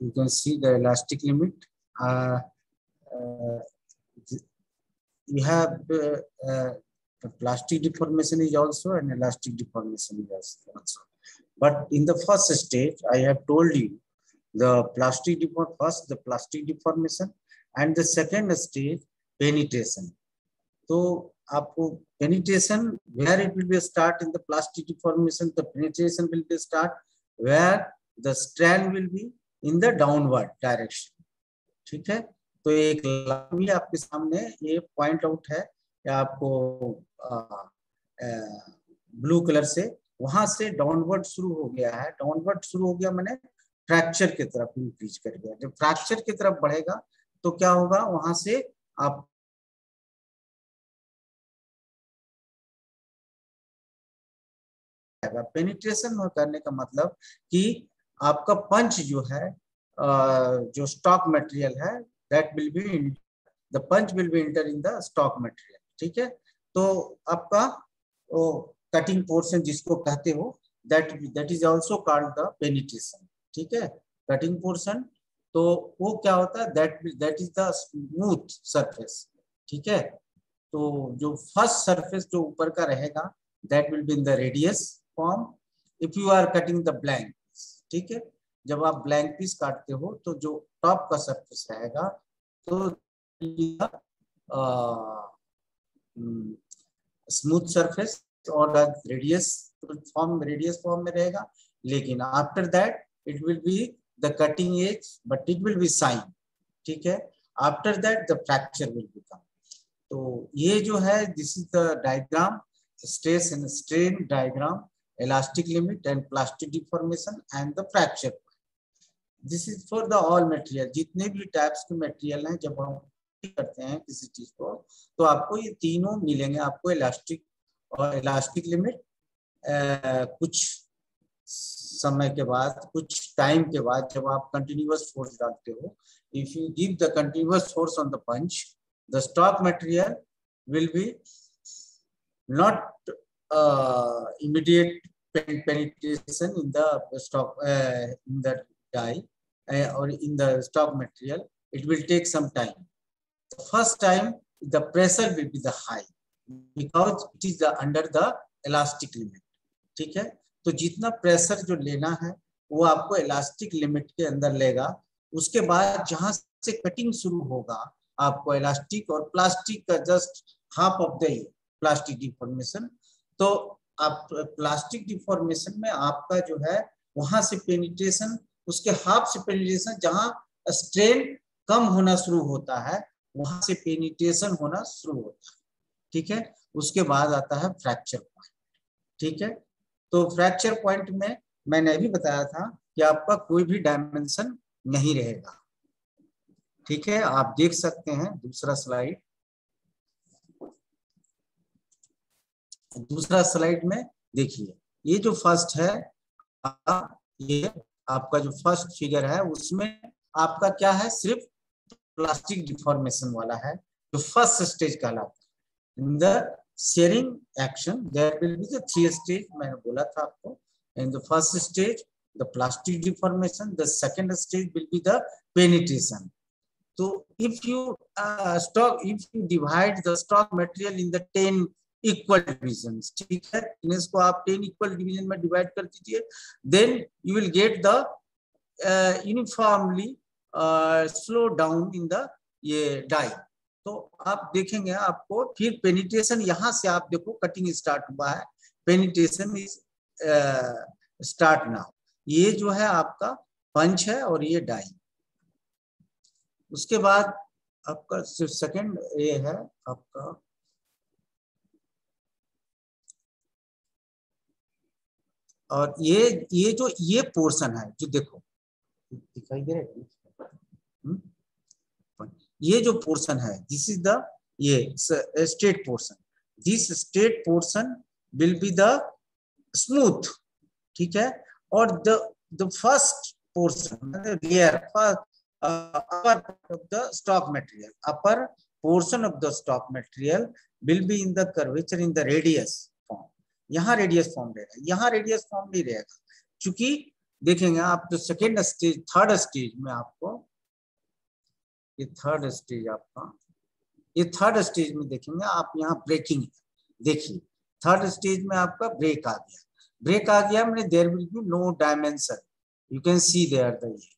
you can see the elastic limit. You have plastic deformation is also and elastic deformation is also. But in the first stage, I have told you the plastic deformation and the second stage penetration. So आपको penetration where it will be start in the plastic deformation, the penetration will be start where the strand will be in the downward direction. ठीक है, तो एक भी आपके सामने ये point out है आपको ब्लू कलर से, वहां से डाउनवर्ड शुरू हो गया है, डाउनवर्ड शुरू हो गया मैंने फ्रैक्चर की तरफ इंक्रीज कर गया। जब फ्रैक्चर की तरफ बढ़ेगा तो क्या होगा, वहां से आप पेनिट्रेशन करने का मतलब कि आपका पंच जो है जो स्टॉक मटेरियल है that will be the punch will be enter in the stock material. ठीक है, तो आपका कटिंग पोर्शन जिसको कहते हो that is also called the penetration. ठीक है, कटिंग पोर्शन तो वो क्या होता है, that is the smooth surface. ठीक है, तो जो फर्स्ट सरफेस जो ऊपर का रहेगा that will be in the radius form if you are cutting the blank piece. ठीक है, जब आप ब्लैंक पीस काटते हो तो जो टॉप का सरफेस रहेगा तो स्मूथ सरफेस और रेडियस फॉर्म में रहेगा, लेकिन after that it will be the cutting edge but it will be sign. ठीक है, after that the fracture will become. तो ये जो है this is the diagram, stress and strain diagram, elastic limit and plastic deformation and the fracture. This is for the all material, जितने भी types के material हैं जब हम करते हैं किसी चीज को तो आपको ये तीनों मिलेंगे। आपको इलास्टिक और इलास्टिक लिमिट कुछ समय के बाद, कुछ टाइम के बाद जब आप कंटिन्यूअस फोर्स डालते हो, if you give the continuous force on the punch the stock material will be not immediate penetration in the stock in the die or in the stock material. It will take some time. The first time the pressure will be the high because it is the under the elastic limit. ठीक है, तो जितना pressure जो लेना है वो आपको elastic limit के अंदर लेगा। उसके बाद जहां से कटिंग शुरू होगा आपको इलास्टिक और प्लास्टिक का just half of the plastic deformation. तो आप प्लास्टिक डिफॉर्मेशन में आपका जो है वहां से पेनिट्रेशन, उसके हाफ से पेनिट्रेशन, जहां स्ट्रेन कम होना शुरू होता है वहां से पेनिट्रेशन होना शुरू होता है। ठीक है, उसके बाद आता है फ्रैक्चर पॉइंट। ठीक है, तो फ्रैक्चर पॉइंट में मैंने अभी बताया था कि आपका कोई भी डायमेंशन नहीं रहेगा। ठीक है, आप देख सकते हैं दूसरा स्लाइड में देखिए, ये जो फर्स्ट है ये आपका जो फर्स्ट फिगर है उसमें आपका क्या है, सिर्फ प्लास्टिक डिफॉर्मेशन वाला है जो फर्स्ट स्टेज कहलाता है। In the shearing action there will be the 3 stage, मैंने बोला था आपको। In the first stage the plastic deformation, the second stage will be the penetration. तो if you divide the stock material in the 10 equal division, ठीक है, इसको आप 10 equal division में डिवाइड कर दीजिए, then you will get the uniformly slow down in the ये die. तो आप देखेंगे आपको फिर पेनिट्रेशन, यहाँ से आप देखो कटिंग स्टार्ट हुआ है, पेनिट्रेशन इज स्टार्ट नाउ। ये जो है आपका पंच है और ये डाई। उसके बाद आपका सेकंड ये है आपका और ये जो ये पोर्शन है जो देखो दिखाई दे रहा है, ये जो पोर्शन है दिस इज द ये straight portion, this straight portion will be the smooth. ठीक है, और the first portion layer upper of the stock material, upper portion of the stock material will be in the curvature in the radius form। यहाँ radius form रहेगा, यहाँ radius form नहीं रहेगा क्योंकि देखेंगे आप तो सेकेंड स्टेज, थर्ड स्टेज में आपको, ये थर्ड स्टेज आपका, ये थर्ड स्टेज में देखेंगे आप, यहाँ ब्रेकिंग देखिए, थर्ड स्टेज में आपका ब्रेक आ गया, ब्रेक आ गया मैंने there will be no dimension, you can see there the ये।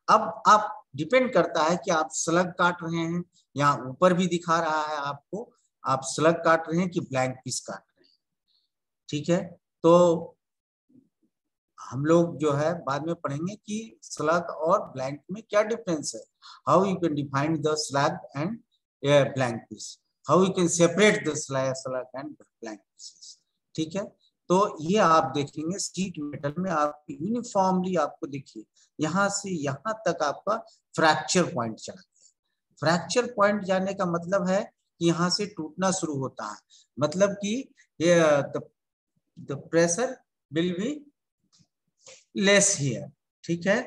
अब आप डिपेंड करता है कि आप स्लग काट रहे हैं, यहाँ ऊपर भी दिखा रहा है आपको, आप स्लग काट रहे हैं कि ब्लैंक पीस काट रहे हैं, ठीक है। तो हम लोग जो है बाद में पढ़ेंगे कि स्लग और ब्लैंक में क्या डिफरेंस है, how you can define the slug and blank piece, how you can separate the slug and blank pieces, ठीक है। तो ये आप देखेंगे शीट मेटल में आप यूनिफॉर्मली आपको देखिए यहाँ से यहाँ तक आपका फ्रैक्चर पॉइंट चला गया, फ्रैक्चर पॉइंट जाने का मतलब है कि यहाँ से टूटना शुरू होता है, मतलब कि the pressure will be less here, ठीक है।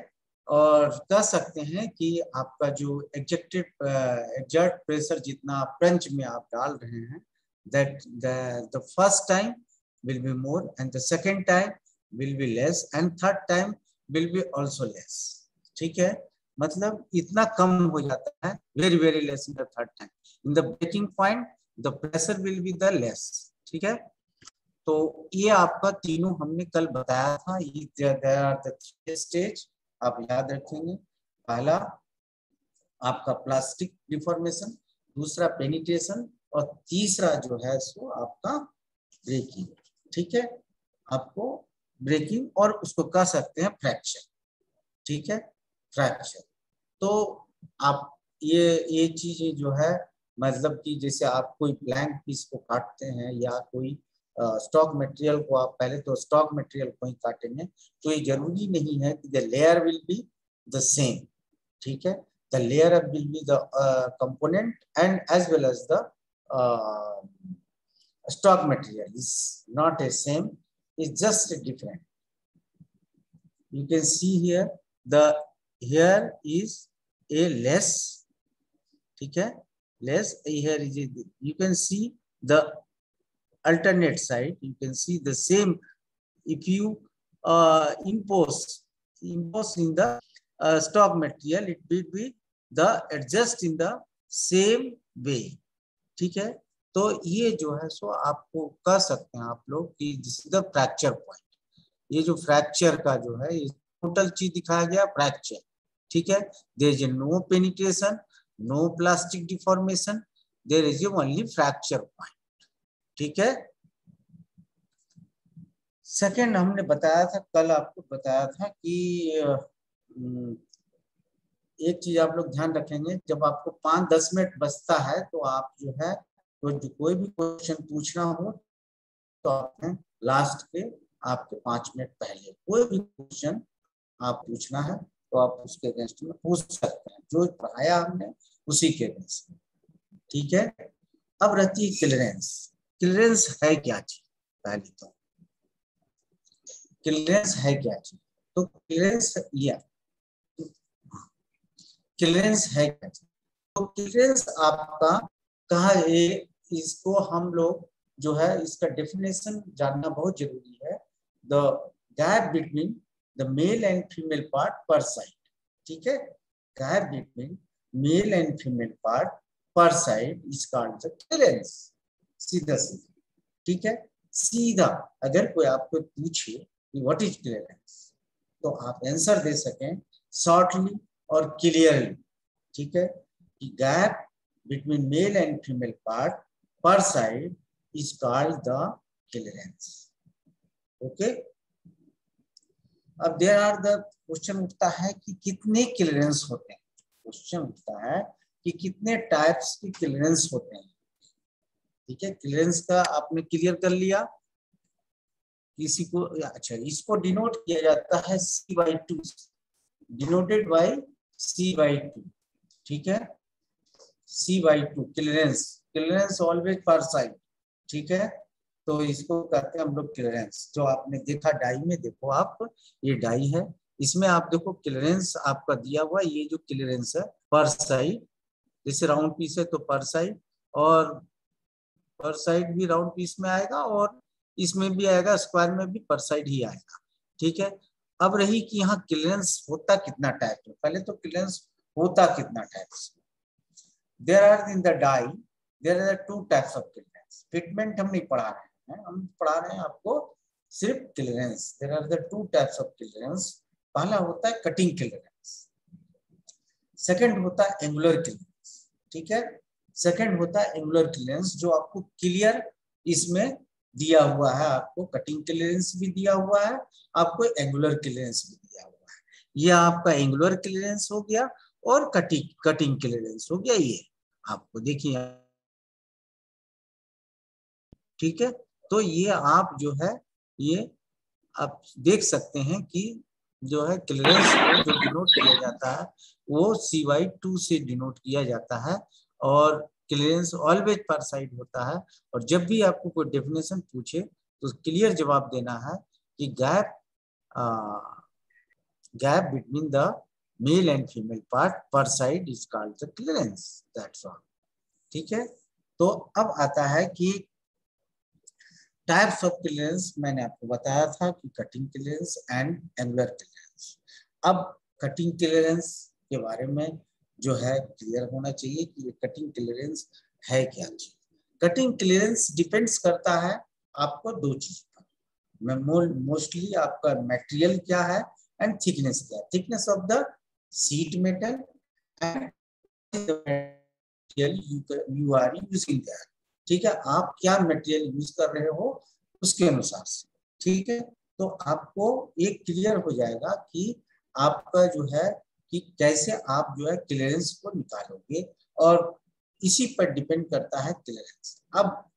और कह सकते हैं कि आपका जो एग्जर्ट प्रेशर जितना पंच में आप डाल रहे हैं, that the first time will be more and the second time will be less and third time will be also less, ठीक है। मतलब इतना कम हो जाता है, very very less in the third time, in the breaking point the pressure will be the less, ठीक है। तो ये आपका तीनों हमने कल बताया था, ये स्टेज आप याद रखेंगे, पहला आपका प्लास्टिक डिफॉर्मेशन, दूसरा पेनिट्रेशन, और तीसरा जो है सो आपका ब्रेकिंग, ठीक है। आपको ब्रेकिंग और उसको कह सकते हैं फ्रैक्चर, ठीक है, फ्रैक्चर। तो आप ये चीजें जो है, मतलब कि जैसे आप कोई ब्लैंक पीस को काटते हैं या कोई स्टॉक मटेरियल को, आप पहले तो स्टॉक मटेरियल को ही काटेंगे, तो ये जरूरी नहीं है कि the layer will be the same, ठीक है। The layer will be the component and as well as the stock material is not a same, it's just a different. You can see here the here is a less, ठीक है, less, here is a, you can see the alternate side, you can see the same. If you impose in the stock material, it will be the adjust in the same way, ठीक है। तो ये जो है सो आपको कह सकते हैं आप लोग कि this is the fracture point, ये जो फ्रैक्चर का जो है ये टोटल चीज दिखाया गया फ्रैक्चर, ठीक है। There is no penetration, no plastic deformation, there is only fracture point, ठीक है। सेकेंड हमने बताया था कल, आपको बताया था कि एक चीज आप लोग ध्यान रखेंगे, जब आपको 5-10 मिनट बचता है तो आप जो है तो जो कोई भी क्वेश्चन पूछना हो तो आपने लास्ट के आपके 5 मिनट पहले कोई भी क्वेश्चन आप पूछना है तो आप उसके अगेंस्ट में पूछ सकते हैं, जो पढ़ाया हमने उसी के अगेंस्ट में, ठीक है। अब रहती है क्लियरेंस। क्लियरेंस है क्या चीज, पहले तो क्लियरेंस है क्या चीज, तो क्लियरेंस लिया, क्लियरेंस है क्या चीज, तो क्लियरेंस आपका कहा है, इसको हम लोग जो है इसका डेफिनेशन जानना बहुत जरूरी है, the gap between the male and female part per side, ठीक है, gap between male and female part per side is called the clearance, सीधा सीधा, ठीक है। सीधा अगर कोई आपको पूछे कि व्हाट इज क्लियरेंस, तो आप आंसर दे सकें शॉर्टली और क्लियरली, ठीक है, कि gap between male and female part per side is called the clearance, okay। अब there are the क्वेश्चन उठता है कि कितने क्लियरेंस होते हैं, क्वेश्चन उठता है कि कितने टाइप्स की क्लियरेंस होते हैं, ठीक है। क्लियरेंस का आपने क्लियर कर लिया, किसी को अच्छा इसको डिनोट किया जाता है C/2, डिनोटेड बाय C/2, ठीक है, C/2 क्लियरेंस, क्लियरेंस ऑलवेज पर साइड, ठीक है। तो इसको कहते हैं हम लोग क्लियरेंस, जो आपने देखा डाई में, देखो आप ये डाई है, इसमें आप देखो क्लियरेंस आपका दिया हुआ, ये जो क्लियरेंस है पर साइड, जैसे राउंड पीस है तो पर साइड, और पर साइड भी राउंड पीस में आएगा और इसमें भी आएगा, स्क्वायर में भी पर साइड ही आएगा, ठीक है। अब रही कि यहाँ क्लियरेंस होता कितना टाइप में, पहले तो क्लियरेंस होता कितना टाइप्स में। There are in the die there are 2 types of clearance. Fitment हम नहीं पढ़ा रहे हैं, हम पढ़ा रहे हैं आपको सिर्फ clearance. There are the 2 types of clearance. पहला होता है कटिंग क्लियरेंस, सेकंड होता है एंगुलर क्लियरेंस। ठीक है, सेकंड होता है एंगुलर क्लियरेंस, जो आपको क्लियर इसमें दिया हुआ है। आपको कटिंग क्लियरेंस भी दिया हुआ है, आपको एंगुलर क्लियरेंस भी दिया हुआ है। ये आपका एंगुलर क्लियरेंस हो गया और कटिंग क्लियरेंस हो गया। ये आपको देखिए, ठीक है। तो ये आप जो है ये आप देख सकते हैं कि जो है क्लियरेंस को जो डिनोट किया जाता है वो CY2 से डिनोट किया जाता है, और क्लियरेंस ऑलवेज पर साइड होता है। और जब भी आपको कोई डेफिनेशन पूछे तो क्लियर जवाब देना है कि gap between the male and female part per side is called the clearance, that's all. ठीक है, तो अब आता है कि टाइप्स ऑफ क्लियरेंस। मैंने आपको बताया था कि cutting clearance and angular clearance. अब कटिंग क्लियरेंस के बारे में जो है क्लियर होना चाहिए कि ये कटिंग क्लियरेंस है क्या चीज। कटिंग क्लियरेंस डिपेंड्स करता है आपको 2 चीज पर। मोस्टली आपका मटेरियल क्या है एंड थिकनेस क्या है, thickness of the sheet metal and you are using that. ठीक है, आप क्या मटेरियल यूज कर रहे हो उसके अनुसार से। ठीक है, तो आपको एक क्लियर हो जाएगा कि आपका जो है कि कैसे आप जो है क्लियरेंस को निकालोगे, और इसी पर डिपेंड करता है क्लियरेंस। अब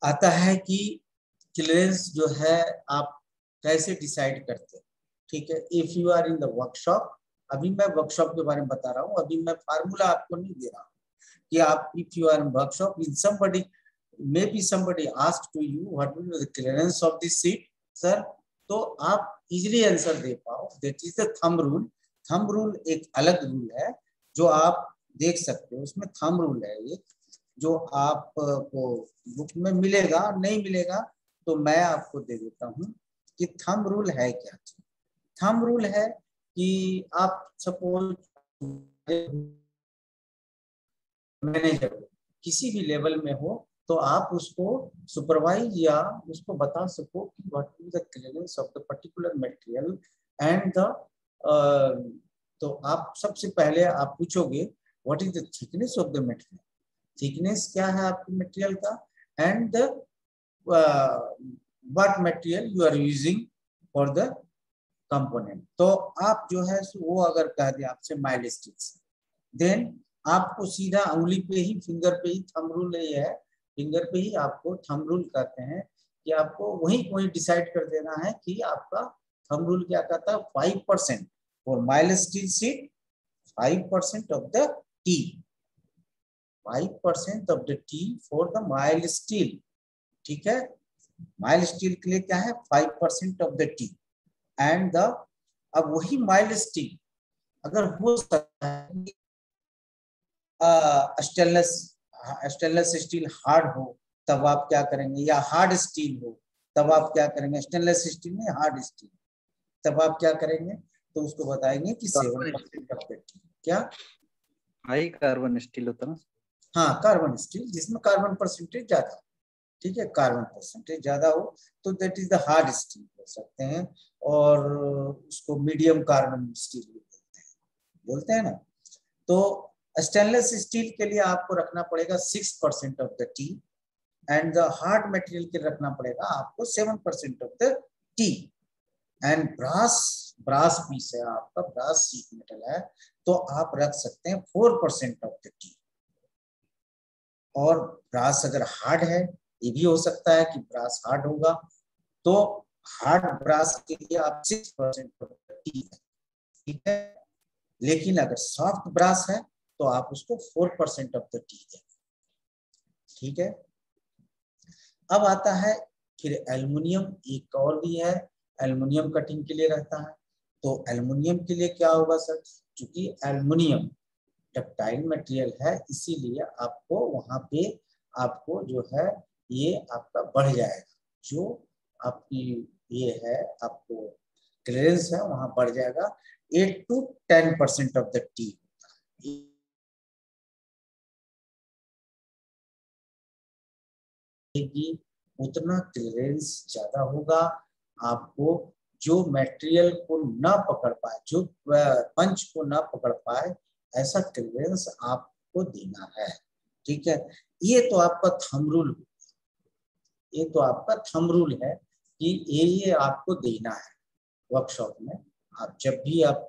आता है कि क्लियरेंस जो है आप कैसे डिसाइड करते हैं। ठीक है, if you are in the workshop, अभी मैं वर्कशॉप के बारे में बता रहा हूँ, अभी मैं फार्मूला आपको नहीं दे रहा हूँ कि आप if you are in workshop in somebody maybe somebody asked to you what will be the clearance of this sheet sir, तो आप इजीली आंसर दे पाओ, that is the thumb rule. Thumb rule एक अलग रूल है जो आप देख सकते हो, उसमें थंब रूल है ये, जो आपको बुक में मिलेगा, नहीं मिलेगा तो मैं आपको दे देता हूँ कि थंब रूल है क्या। थंब रूल है कि आप सपोज मैनेजर किसी भी लेवल में हो तो आप उसको सुपरवाइज या उसको बता सको कि what is the clearance of the particular material and the, तो आप सबसे पहले आप पूछोगे what is the thickness of the material, thickness क्या है आपके मटेरियल का, and the what material you are using for the component. तो आप जो है वो अगर कह दे आपसे माइल स्टील, देन आपको सीधा उंगली पे ही, फिंगर पे ही, थंब रूल ये है, फिंगर पे ही आपको थंब रूल कहते हैं कि आपको वही डिसाइड कर देना है कि आपका थंब रूल क्या कहता है। 5% for mile steel sheet, 5% of the T, 5% of the T for the mile steel. ठीक है, माइल स्टील के लिए क्या है 5% of the T and the, अब वही माइल स्टील अगर हो सकता है स्टेनलेस स्टील हार्ड हो तब आप क्या करेंगे, या हार्ड स्टील हो तब आप क्या करेंगे, स्टेनलेस स्टील में हार्ड स्टील तब आप क्या करेंगे, तो उसको बताएंगे कि 7% क्या हाई कार्बन स्टील होता ना। हाँ, कार्बन स्टील जिसमें कार्बन परसेंटेज ज्यादा, ठीक है, कार्बन परसेंटेज ज्यादा हो तो that is the hard steel बोल सकते हैं, और उसको मीडियम कार्बन स्टील बोलते हैं ना। तो स्टेनलेस स्टील के लिए आपको रखना पड़ेगा 6% of the T, and the hard material के लिए रखना पड़ेगा आपको 7% of the T, and brass piece है आपका, ब्रास शीट मेटल है तो आप रख सकते हैं 4% ऑफ द टी। और ब्रास अगर हार्ड है, ये भी हो सकता है कि ब्रास हार्ड होगा, तो हार्ड ब्रास के लिए आप 6% ऑफ द टी है, ठीक है। लेकिन अगर सॉफ्ट ब्रास है तो आप उसको 4% ऑफ द टी दें, ठीक है। अब आता है फिर एल्युमिनियम, एक और भी है, एल्युमिनियम कटिंग के लिए रहता है। तो एल्युमिनियम के लिए क्या होगा सर, क्योंकि एल्युमिनियम डक्टाइल मटेरियल है इसीलिए आपको वहां पे आपको जो है ये आपका बढ़ जाएगा, जो आपकी ये है आपको क्लियरेंस है वहां बढ़ जाएगा। 8 to 10% ऑफ द टी उतना क्लियरेंस ज्यादा होगा। आपको जो मटेरियल को ना पकड़ पाए, जो पंच को ना पकड़ पाए, ऐसा क्लियरेंस आपको देना है। ठीक है, ये तो आपका थंब रूल, ये तो आपका थंब रूल है कि ये आपको देना है वर्कशॉप में। आप जब भी आप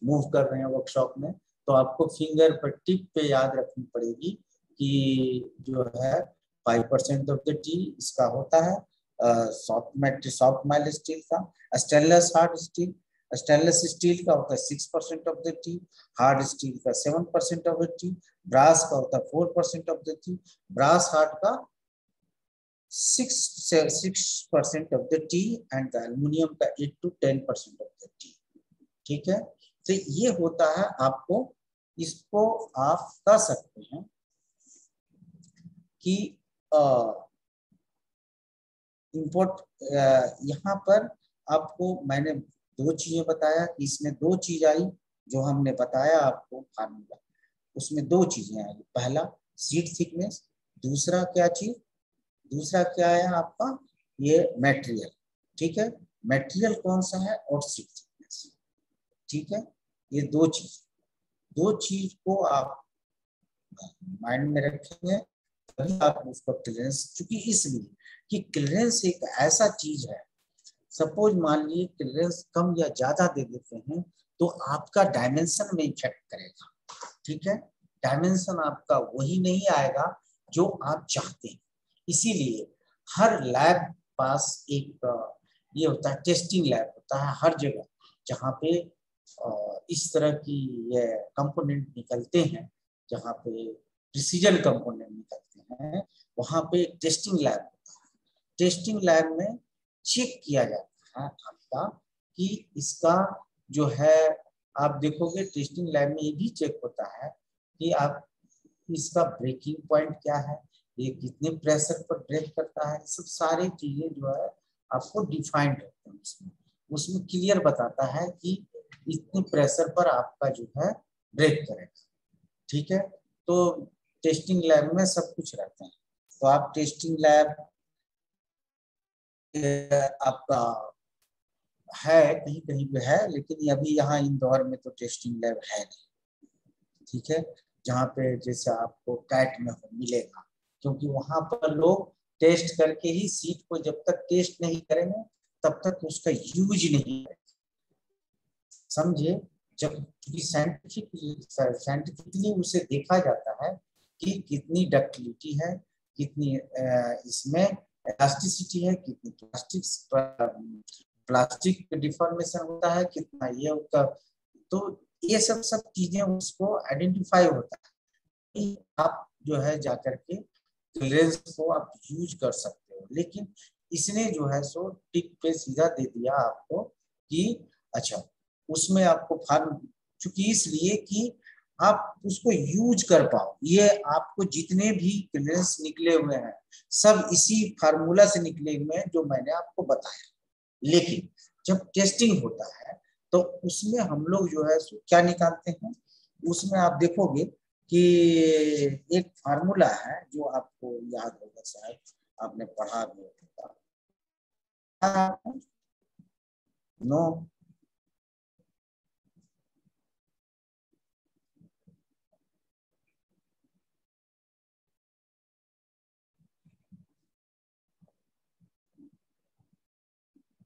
मूव कर रहे हैं वर्कशॉप में, तो आपको फिंगर पर टिप पे याद रखनी पड़ेगी कि जो है 5% ऑफ द टी इसका होता है सॉफ्ट माइल्ड स्टील का, stainless hard steel, stainless steel का होता है 6% of the T, hard steel का 7% ऑफ द टी, ब्रास का होता है 4% of the T, brass hard का 6% of the tea and the aluminium का 8 to 10% of the tea। ठीक है, तो ये होता है। आपको इसको आप कर सकते हैं कि इंपोर्ट, यहाँ पर आपको मैंने दो चीजें बताया कि इसमें दो चीज आई जो हमने बताया आपको फार्मूला, उसमें दो चीजें आई। पहला सीट थिकनेस, दूसरा क्या चीज, दूसरा क्या है आपका ये मटेरियल। ठीक है, मटेरियल कौन सा है और सीट थिकनेस। ठीक है, ये दो चीज को आप माइंड में रखेंगे तभी आप उसका क्लियरेंस, क्योंकि इसलिए कि क्लियरेंस एक ऐसा चीज है, सपोज मान लीजिए क्लियरेंस कम या ज्यादा दे देते हैं तो आपका डायमेंशन में इफेक्ट करेगा। ठीक है, डायमेंशन आपका वही नहीं आएगा जो आप चाहते हैं। इसीलिए हर लैब पास एक ये होता है, टेस्टिंग लैब होता है हर जगह, जहाँ पे इस तरह की ये कंपोनेंट निकलते हैं, जहाँ पे प्रिसीजन कंपोनेंट निकलते हैं, वहाँ पे एक टेस्टिंग लैब होता है। टेस्टिंग लैब में चेक किया जाता है आपका कि इसका जो है, आप देखोगे टेस्टिंग लैब में ये भी चेक होता है कि आप इसका ब्रेकिंग पॉइंट क्या है, ये कितने प्रेशर पर ब्रेक करता है, सब सारी चीजें जो है आपको डिफाइंड होते हैं। उसमें क्लियर बताता है कि इतने प्रेशर पर आपका जो है ब्रेक करेगा। ठीक है, तो टेस्टिंग लैब में सब कुछ रहता है। तो आप टेस्टिंग लैब आपका है कहीं कहीं पे है, लेकिन अभी यहाँ इंदौर में तो टेस्टिंग लैब है नहीं। ठीक है, जहाँ पे जैसे आपको कैट में मिलेगा, क्योंकि वहां पर लोग टेस्ट करके ही सीट को, जब तक टेस्ट नहीं करेंगे तब तक उसका यूज नहीं करेंगे। समझे, जब साइंटिफिकली उसे देखा जाता है कि कितनी डक्टिलिटी है, कितनी इसमें इलास्टिसिटी है, कितनी प्लास्टिक डिफॉर्मेशन होता है, कितना ये होता, तो ये सब चीजें उसको आइडेंटिफाई होता है। आप जो है जाकर के क्लियरेंस को आप यूज कर सकते हो। लेकिन इसने जो है सो टिक पे सीधा दे दिया आपको कि अच्छा उसमें आपको फार्म, चूंकि इसलिए कि आप उसको यूज कर पाओ। ये आपको जितने भी क्लियरेंस निकले हुए हैं सब इसी फार्मूला से निकले हुए हैं जो मैंने आपको बताया। लेकिन जब टेस्टिंग होता है तो उसमें हम लोग जो है क्या निकालते हैं, उसमें आप देखोगे कि एक फार्मूला है जो आपको याद होगा, शायद आपने पढ़ा भी होगा। नो,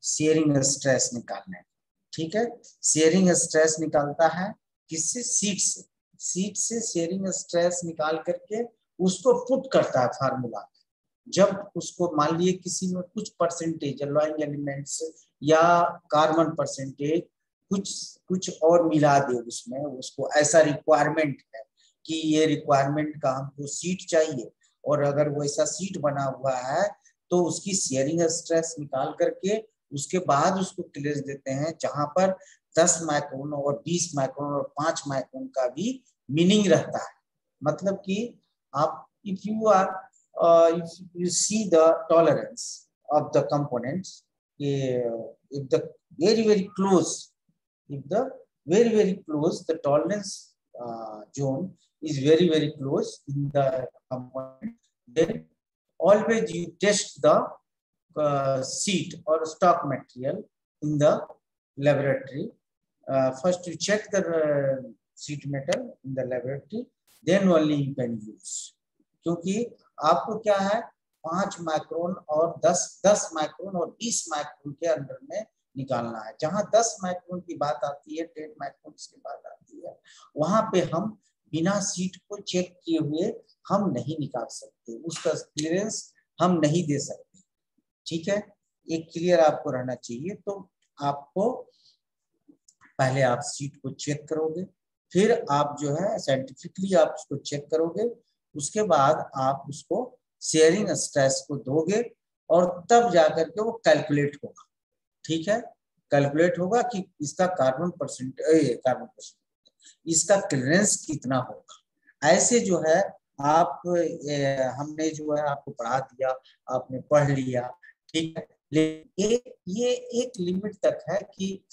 शेयरिंग स्ट्रेस निकालने। ठीक है, शेयरिंग स्ट्रेस निकालता है किससे, सीट से। सीट से शेयरिंग स्ट्रेस निकाल करके उसको पुट करता है फार्मूला। जब उसको मान लिए किसी में कुछ परसेंटेज अलॉइंग एलिमेंट्स या कार्बन परसेंटेज कुछ और मिला दे उसमें, उसको ऐसा रिक्वायरमेंट है कि ये रिक्वायरमेंट का हमको सीट चाहिए, और अगर वो ऐसा सीट बना हुआ है तो उसकी शेयरिंग स्ट्रेस निकाल करके उसके बाद उसको क्लियरेंस देते हैं, जहां पर 10 माइक्रोन और 20 माइक्रोन और 5 माइक्रोन का भी मीनिंग रहता है। मतलब कि आप if you see the tolerance of the components, if the very close, if the very close, the tolerance zone is very close in the component, then always you test the sheet or stock material in the laboratory. First you check the sheet metal in the laboratory, then only you can use. क्योंकि आपको क्या है 5 micron और 10 micron और 20 micron के अंदर में निकालना है। जहां 10 माइक्रोन की बात आती है, 10 माइक्रोन की बात आती है, वहां पे हम बिना सीट को चेक किए हुए हम नहीं निकाल सकते, उसका क्लियरेंस हम नहीं दे सकते। ठीक है, एक क्लियर आपको रहना चाहिए। तो आपको पहले आप सीट को चेक करोगे, फिर आप जो है साइंटिफिकली आप उसको चेक करोगे, उसके बाद आप उसको शेयरिंग स्ट्रेस को दोगे और तब जाकर के वो कैलकुलेट होगा। ठीक है, कैलकुलेट होगा कि इसका कार्बन परसेंट इसका क्लियरेंस कितना होगा। ऐसे जो है आप हमने जो है आपको पढ़ा दिया, आपने पढ़ लिया, ठीक है, लेकिन ये एक लिमिट तक है कि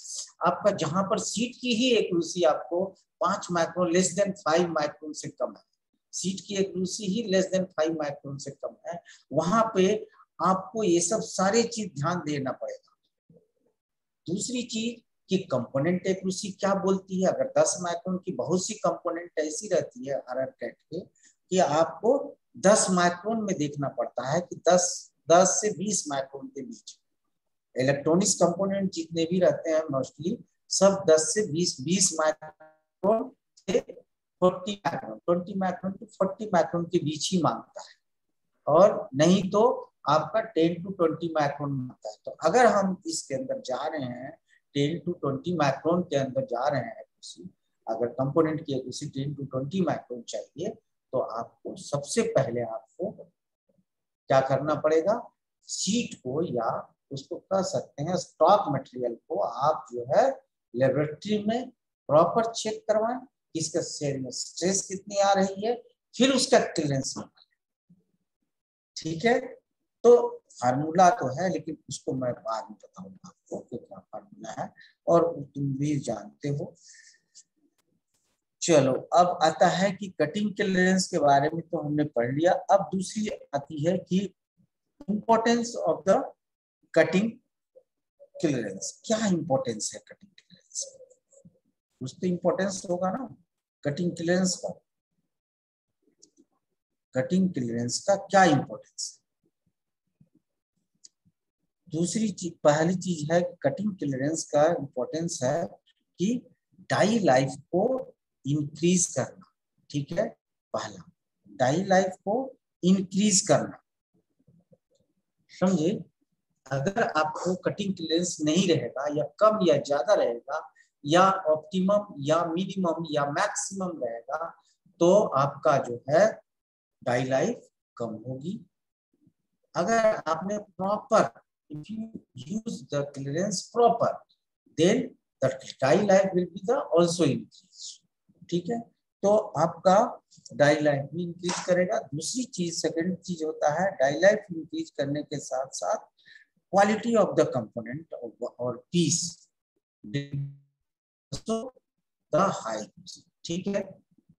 आपका जहां पर सीट की ही एक्यूरेसी आपको 5 माइक्रोन लेस देन 5 माइक्रोन से कम है, सीट की एक्यूरेसी ही लेस देन 5 माइक्रोन से कम है, वहां पे आपको ये सब सारे चीज ध्यान देना पड़ेगा। दूसरी चीज कि कंपोनेंट एक्यूरेसी क्या बोलती है। अगर 10 माइक्रोन की बहुत सी कंपोनेंट ऐसी रहती है RR कैट के कि आपको 10 माइक्रोन में देखना पड़ता है कि 10 से 20 माइक्रोन के बीच इलेक्ट्रॉनिक्स कंपोनेंट जितने भी रहते हैं मोस्टली सब 10 से 20 माइक्रोन से 40 माइक्रोन, 20 माइक्रोन टू 40 माइक्रोन के बीच ही मांगता है, और नहीं तो आपका 10 to 20 माइक्रोन मांगता है। तो अगर हम इसके अंदर जा रहे हैं 10 to 20 माइक्रोन के अंदर जा रहे हैं, अगर कंपोनेंट की एक्यूरेसी 10 to 20 माइक्रोन चाहिए, तो आपको सबसे पहले आपको क्या करना पड़ेगा, सीट को या उसको कह सकते हैं स्टॉक मटेरियल को आप जो है लेबोरेटरी में प्रॉपर चेक करवाएं, इसका सेल में स्ट्रेस कितनी आ रही है, फिर उसका क्लियरेंस निकालें। ठीक है, तो फार्मूला तो है, लेकिन उसको मैं बाद में बताऊंगा आपको कि क्या फार्मूला है, और तुम भी जानते हो। चलो, अब आता है कि कटिंग क्लियरेंस के बारे में तो हमने पढ़ लिया। अब दूसरी आती है कि importance of the cutting clearance. क्या इंपॉर्टेंस है कटिंग क्लियरेंस? कुछ तो इंपॉर्टेंस होगा ना कटिंग क्लियरेंस का। कटिंग क्लियरेंस का क्या इंपॉर्टेंस है? दूसरी चीज, पहली चीज है कटिंग क्लियरेंस का इंपॉर्टेंस है कि डाई लाइफ को इंक्रीज करना। ठीक है, पहला डाई लाइफ को इंक्रीज करना, समझे। अगर आपको कटिंग क्लियरेंस नहीं रहेगा या कम या ज्यादा रहेगा या ऑप्टिमम या मिनिमम या मैक्सिमम रहेगा, तो आपका जो है डाई लाइफ कम होगी। अगर आपने proper, if you use the clearance proper, then the die life will be the also increase। ठीक है, तो आपका डाई लाइफ भी इंक्रीज करेगा। दूसरी चीज, सेकंड चीज होता है डाई लाइफ इंक्रीज करने के साथ साथ क्वालिटी ऑफ द कंपोनेंट और पीस द हाई। ठीक है,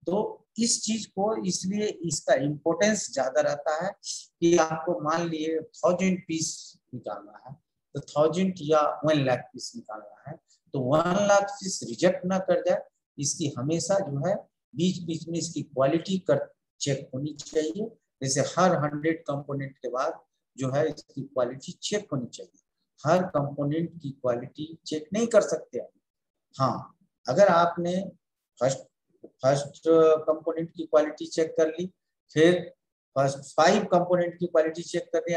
तो इस चीज को इसलिए इसका इंपॉर्टेंस ज्यादा रहता है कि आपको मान लिए 1000 पीस निकालना है, तो 1000 या 1 लाख पीस निकालना है, तो 1 लाख पीस रिजेक्ट ना कर जाए, इसकी हमेशा जो है बीच बीच में इसकी क्वालिटी कर चेक होनी चाहिए। जैसे हर 100 कंपोनेंट के बाद जो है इसकी क्वालिटी चेक होनी चाहिए। हर कंपोनेंट की क्वालिटी चेक नहीं कर सकते आप। हाँ, अगर आपने फर्स्ट कंपोनेंट की क्वालिटी चेक कर ली, फिर फर्स्ट 5 कंपोनेंट की क्वालिटी चेक कर ली,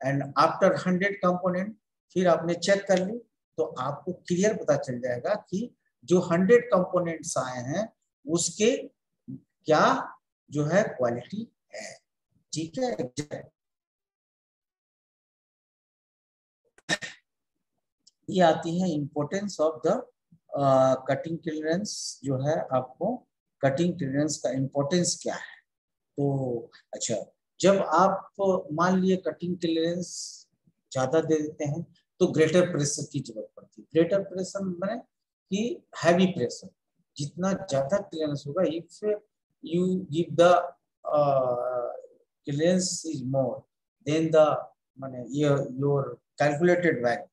एंड आफ्टर 100 कंपोनेंट फिर आपने चेक कर ली, तो आपको क्लियर पता चल जाएगा कि जो 100 कंपोनेंट्स आए हैं उसके क्या जो है क्वालिटी है। ठीक है, ये आती है importance of the cutting clearance. जो है आपको कटिंग क्लियरेंस का इंपॉर्टेंस क्या है। तो अच्छा, जब आप मान लिए कटिंग क्लियरेंस ज्यादा दे देते हैं, तो ग्रेटर प्रेशर की जरूरत पड़ती है। ग्रेटर प्रेशर मैंने कि हैवी प्रेशर, जितना ज्यादा क्लियरेंस होगा, if you give the clearance is more than the माने योर कैलकुलेटेड वैल्यू,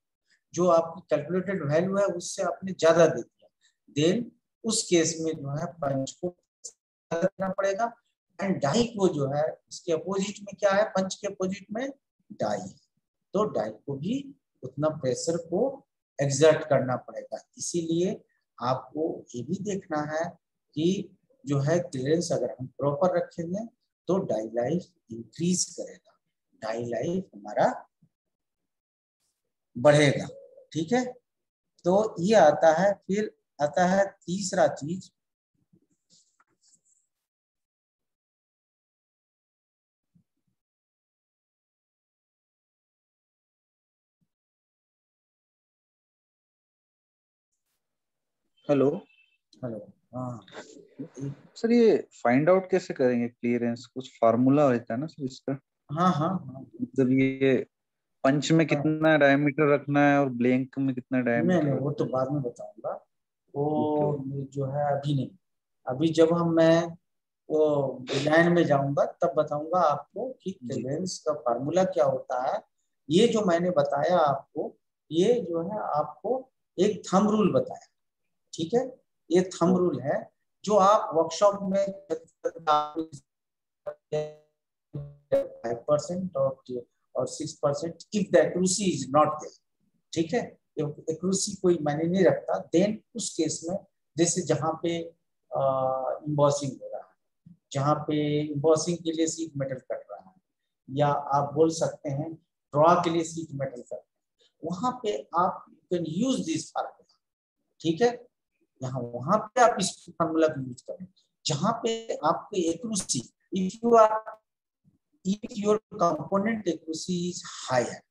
जो आपकी कैलकुलेटेड वैल्यू है उससे आपने ज्यादा दे दिया, देन उस केस में जो है पंच को करना पड़ेगा। एंड डाई को जो है इसके अपोजिट में क्या है, पंच के अपोजिट में डाई है, तो डाई को भी उतना प्रेशर को एक्सर्ट करना पड़ेगा। इसीलिए आपको ये भी देखना है कि जो है क्लियरेंस अगर हम प्रॉपर रखेंगे तो डाई लाइफ इंक्रीज करेगा, डाई लाइफ हमारा बढ़ेगा। ठीक है, तो ये आता है। फिर आता है तीसरा चीज, हेलो हेलो, हाँ सर, ये फाइंड आउट कैसे करेंगे क्लियरेंस? कुछ फार्मूला रहता है ना सर इसका? हाँ हाँ हाँ, मतलब ये पंच में हाँ। कितना डायमीटर रखना है और ब्लैंक में कितना नहीं नहीं, डायमीटर वो तो रखना है? बाद में बताऊंगा। ओके वो ओके। ये जो है अभी नहीं, अभी जब मैं वो डिजाइन में जाऊंगा तब बताऊंगा आपको कि जी क्लियरेंस का फार्मूला क्या होता है। ये जो मैंने बताया आपको, ये जो है आपको एक थंब रूल बताया। ठीक है, ये थंब रूल है जो आप वर्कशॉप में 5% और 6% if the accuracy is not there. ठीक है, एक्यूरेसी कोई मायने नहीं रखता, देन उस केस में जैसे जहाँ पे इम्बॉसिंग हो रहा है, जहाँ पे इम्बॉसिंग के लिए सीट मेटल कट रहा है, या आप बोल सकते हैं ड्रॉ के लिए सीट मेटल कट रहा है, वहां पे आप कैन यूज दिस फार्मूला। ठीक है, यहाँ वहां पे आप इस फार्मूला को यूज करें जहां पे आपके accuracy, if you are if your component accuracy is higher.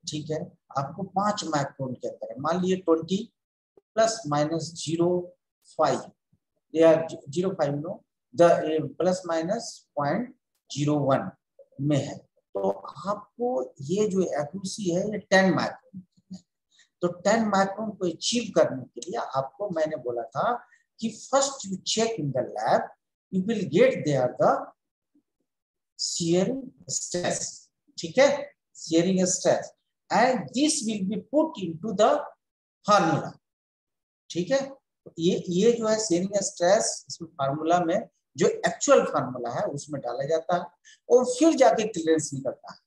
ठीक है, आपको 5 माइक्रोन के अंदर है, मान लिए 20 प्लस माइनस 0.5 या 0.5 नो द प्लस माइनस 0.01 में है, तो आपको ये जो एक्यूरेसी है ये 10 माइक्रोन। तो 10 माइक्रोन को अचीव करने के लिए आपको मैंने बोला था कि first you check in the lab, you will get there the shearing stress. ठीक है, shearing stress and this will be put into the formula. ठीक है, ये जो है shearing stress इसमें फार्मूला में जो एक्चुअल फार्मूला है उसमें डाला जाता है और फिर जाके क्लियरेंस निकलता है।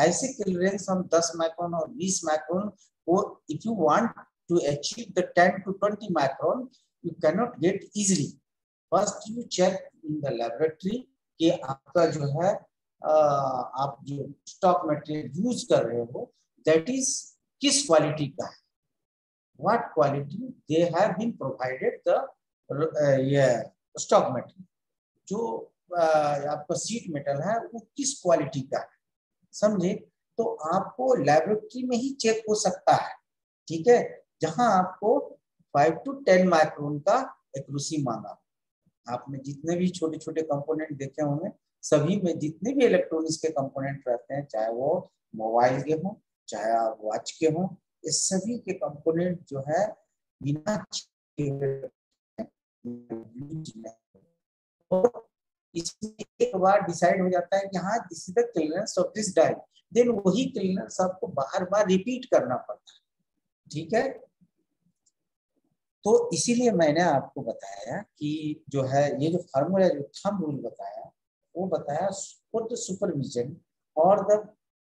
ऐसे क्लियरेंस हम 10 माइक्रोन और 20 माइक्रोन को, if you want to achieve the 10 to 20 micron, you can not get easily. First you check in the laboratory कि आपका जो है आप जो स्टॉक मटेरियल यूज कर रहे हो दैट इज किस क्वालिटी का है, what quality they have been provided the ये स्टॉक मटेरियल, जो आपका सीट मेटल है वो किस क्वालिटी का है, समझे। तो आपको लेबोरेटरी में ही चेक हो सकता है। ठीक है, जहां आपको 5 to 10 माइक्रोन का एक्यूरेसी मांगा। आपने जितने भी छोटे छोटे कंपोनेंट देखे होंगे, सभी में जितने भी इलेक्ट्रॉनिक्स के कंपोनेंट रहते हैं, चाहे वो मोबाइल के हों चाहे आप वॉच के हों, ये सभी के कंपोनेंट जो है बिना तो इसमें एक बार डिसाइड हो जाता है कि हाँ this is the clearance of this die, then वही क्लीयरेंस आपको बार बार रिपीट करना पड़ता है। ठीक है, तो इसीलिए मैंने आपको बताया कि जो है ये जो फार्मूला जो थंब रूल बताया, वो बताया फॉर द सुपरविजन और the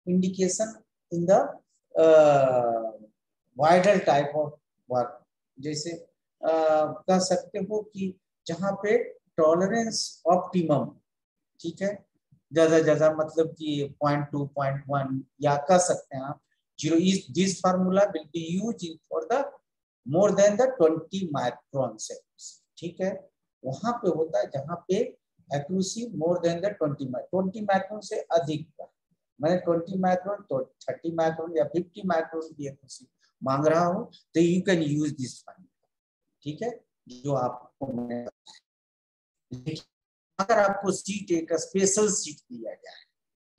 indication in the wider type of work. जैसे कह सकते हो कि जहाँ पे टॉलरेंस ऑप्टिमम, ठीक है, ज्यादा ज्यादा मतलब कि 0.2 0.1 या कह सकते हैं आप 0 is this formula will be use for the more than the 20 micron seconds. ठीक है, वहां पे होता है जहां पे accuracy more than the 20 micron से अधिक का, मैंने 20 माइक्रोन तो 30 माइक्रोन या 50 माइक्रोन की एक्यूरेसी मांग रहा हूं, तो you can use this formula. ठीक है, जो आपको मैंने बताया। अगर आपको सीट एक स्पेशल सीट दिया जाए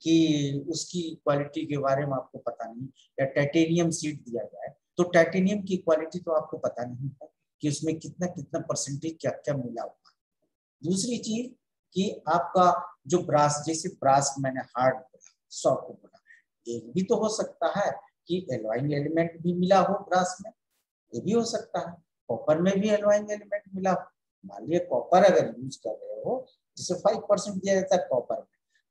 कि उसकी क्वालिटी के बारे में आपको पता नहीं, या टाइटेनियम शीट दिया जाए तो टाइटेनियम की क्वालिटी तो आपको पता नहीं है कि उसमें कितना कितना परसेंटेज क्या क्या मिला हुआ। दूसरी चीज कि आपका जो ब्रास, जैसे ब्रास मैंने हार्ड बोला, सॉफ्ट बोला, एक भी तो हो सकता है कि एलॉइंग एलिमेंट भी मिला हो ब्रास में, ये भी हो सकता है। कॉपर में भी एलॉइंग एलिमेंट मिला हो, मान लिया कॉपर अगर यूज कर रहे हो, जिसे 5% दिया जाता है कॉपर में,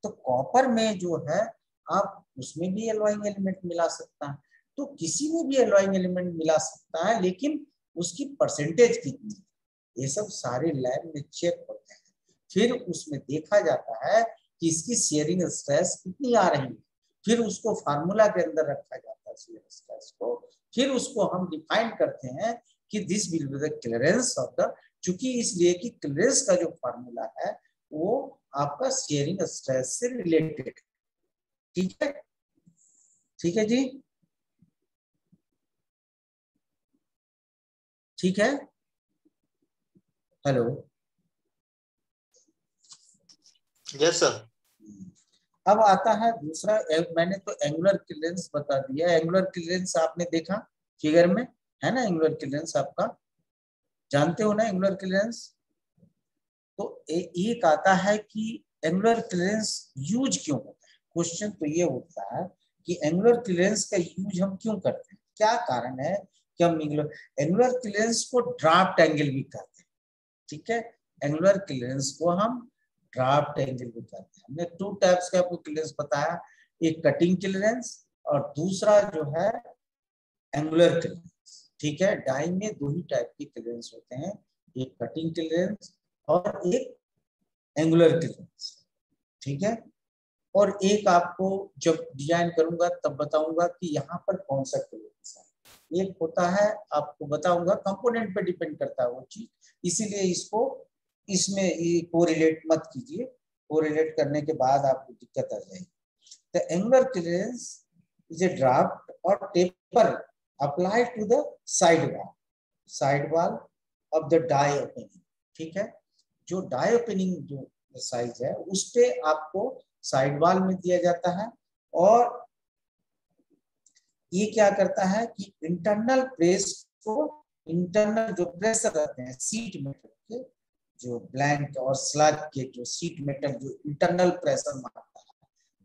तो कॉपर में जो है आप उसमें भी एलॉइंग एलिमेंट मिला सकता है। तो किसी में भी एलॉइंग एलिमेंट मिला सकता है, लेकिन उसकी परसेंटेज कितनी है, ये सब सारे लैब में चेक होते हैं। फिर उसमें देखा जाता है कि इसकी शेयरिंग स्ट्रेस कितनी आ रही है, फिर उसको फार्मूला के अंदर रखा जाता है शेयरिंग स्ट्रेस को, फिर उसको हम डिफाइन करते हैं कि this will be the clearance of the, चूंकि इसलिए कि क्लियरेंस का जो फार्मूला है वो आपका शेयरिंग स्ट्रेस से रिलेटेड। ठीक है, ठीक है जी, ठीक है, हेलो, यस सर। अब आता है दूसरा, मैंने तो एंगुलर क्लियरेंस बता दिया। एंगुलर क्लियरेंस आपने देखा फिगर में है ना, एंगुलर क्लियरेंस आपका जानते हो ना एंगुलर क्लियरेंस। तो एक आता है कि एंगुलर क्लियरेंस यूज क्यों होता है। क्वेश्चन तो ये होता है कि एंगुलर क्लियरेंस का यूज हम क्यों करते हैं, क्या कारण है कि हम एंगुलर क्लियरेंस को ड्राफ्ट एंगल भी कहते हैं। ठीक है, एंगुलर क्लियरेंस को हम ड्राफ्ट एंगल भी कहते हैं। हमने 2 टाइप्स का आपको क्लियरेंस बताया, एक कटिंग क्लियरेंस और दूसरा जो है एंगुलर क्लियरेंस। ठीक है, डाई में 2 ही टाइप के क्लियरेंस होते हैं, एक कटिंग क्लियरेंस और एक एंगुलर क्लियरेंस। ठीक है, और एक आपको जब डिजाइन करूंगा तब बताऊंगा कि यहाँ पर कौन सा क्लियरेंस है। एक होता है, आपको बताऊंगा, कंपोनेंट पे डिपेंड करता है वो चीज, इसीलिए इसको इसमें कोरिलेट मत कीजिए, कोरिलेट करने के बाद आपको दिक्कत आ जाएगी। The angular clearance is a draft और taper apply to the side wall of the die opening. ठीक है, जो डाई ओपनिंग जो साइज है उस पे आपको साइड वॉल में दिया जाता है, और ये क्या करता है कि इंटरनल प्रेस को, इंटरनल जो प्रेशर रहते हैं सीट मेटल के, जो ब्लैंक और स्लग के जो सीट मेटल जो इंटरनल प्रेशर मारता है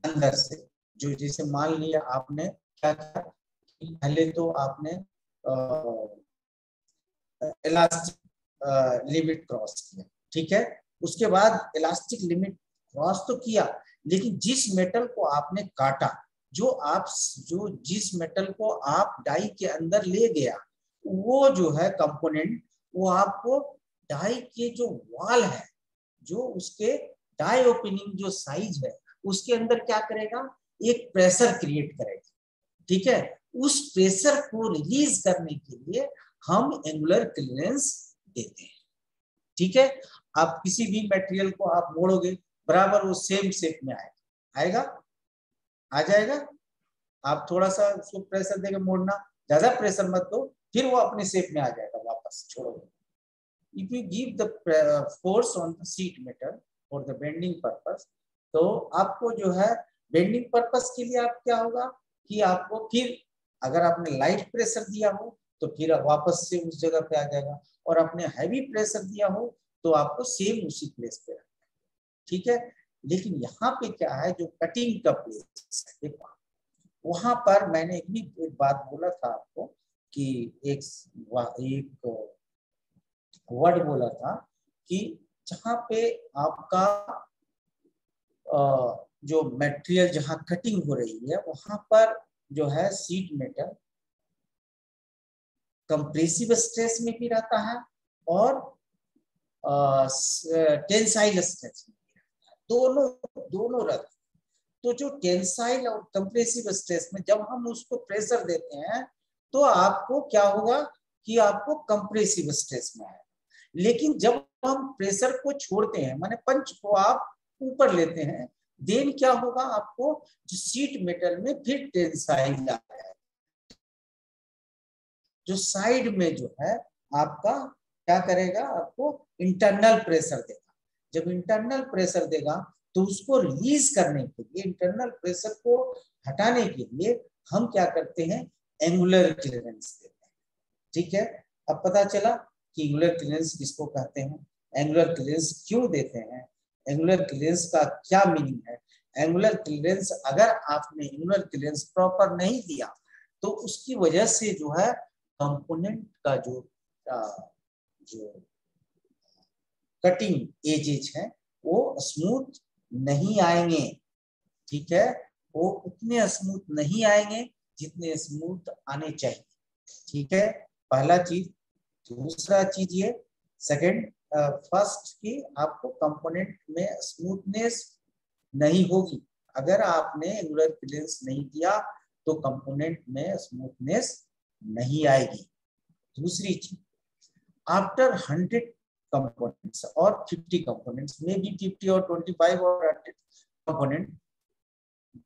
अंदर से, जो जैसे मान लिया आपने क्या किया, पहले तो आपने इलास्टिक लिमिट क्रॉस किया। ठीक है, उसके बाद इलास्टिक लिमिट क्रॉस तो किया, लेकिन जिस मेटल को आपने काटा, जो जिस मेटल को आप डाई के अंदर ले गया, वो जो है कंपोनेंट, वो आपको डाई के जो वॉल है, जो उसके डाई ओपनिंग जो साइज है उसके अंदर क्या करेगा, एक प्रेशर क्रिएट करेगा। ठीक है, उस प्रेशर को रिलीज करने के लिए हम एंगुलर क्लियरेंस देते हैं। ठीक है, आप किसी भी मटेरियल को आप मोड़ोगे बराबर वो सेम शेप में आएगा, आ जाएगा। आप थोड़ा सा उसको प्रेशर देकर मोड़ना, ज्यादा प्रेशर मत दो, फिर वो अपने शेप में आ जाएगा वापस, छोड़ोगे। If you give the force on the sheet metal for the bending purpose, तो आपको जो है बेंडिंग पर्पस के लिए आप क्या होगा कि आपको फिर अगर आपने लाइट प्रेशर दिया हो तो फिर वापस से उस जगह पे आ जाएगा, और आपने हैवी प्रेशर दिया हो तो आपको सेम उसी प्लेस पे रखना है। ठीक है, लेकिन यहाँ पे क्या है, जो कटिंग का प्लेस है वहां पर मैंने एक बात बोला था आपको कि एक वर्ड बोला था कि जहां पे आपका जो मटेरियल जहां कटिंग हो रही है वहां पर जो है सीट मेटल कंप्रेसिव स्ट्रेस में भी रहता है और टेंसाइल स्ट्रेस में भी रहता है, दोनों रहता है। तो जो टेंसाइल और कंप्रेसिव स्ट्रेस में जब हम उसको प्रेशर देते हैं तो आपको क्या होगा कि आपको कंप्रेसिव स्ट्रेस में आएगा, लेकिन जब हम प्रेशर को छोड़ते हैं, माने पंच को आप ऊपर लेते हैं, देन क्या होगा, आपको जो सीट मेटल में फिर टेंसाइल आ जाएगा, जो साइड में जो है आपका क्या करेगा, आपको इंटरनल प्रेशर देगा। जब इंटरनल प्रेशर देगा तो उसको रिलीज करने के लिए, इंटरनल प्रेशर को हटाने के लिए हम क्या करते हैं, एंगुलर क्लियरेंस देते हैं। ठीक है, अब पता चला कि एंगुलर क्लियरेंस किसको कहते हैं, एंगुलर क्लियरेंस क्यों देते हैं, एंगुलर क्लियरेंस का क्या मीनिंग है। एंगुलर क्लियरेंस, अगर आपने एंगुलर क्लियरेंस प्रॉपर नहीं दिया तो उसकी वजह से जो है कंपोनेंट का जो कटिंग एजेज है वो स्मूथ नहीं आएंगे। ठीक है, वो उतने स्मूथ नहीं आएंगे जितने स्मूथ आने चाहिए। ठीक है, पहला चीज। दूसरा चीज ये सेकंड, फर्स्ट की आपको कंपोनेंट में स्मूथनेस नहीं होगी। अगर आपने एंगुलर क्लियरेंस नहीं दिया तो कंपोनेंट में स्मूथनेस नहीं आएगी। दूसरी चीज, after 100 components or 50 components, maybe 50 or 25 or 100 component,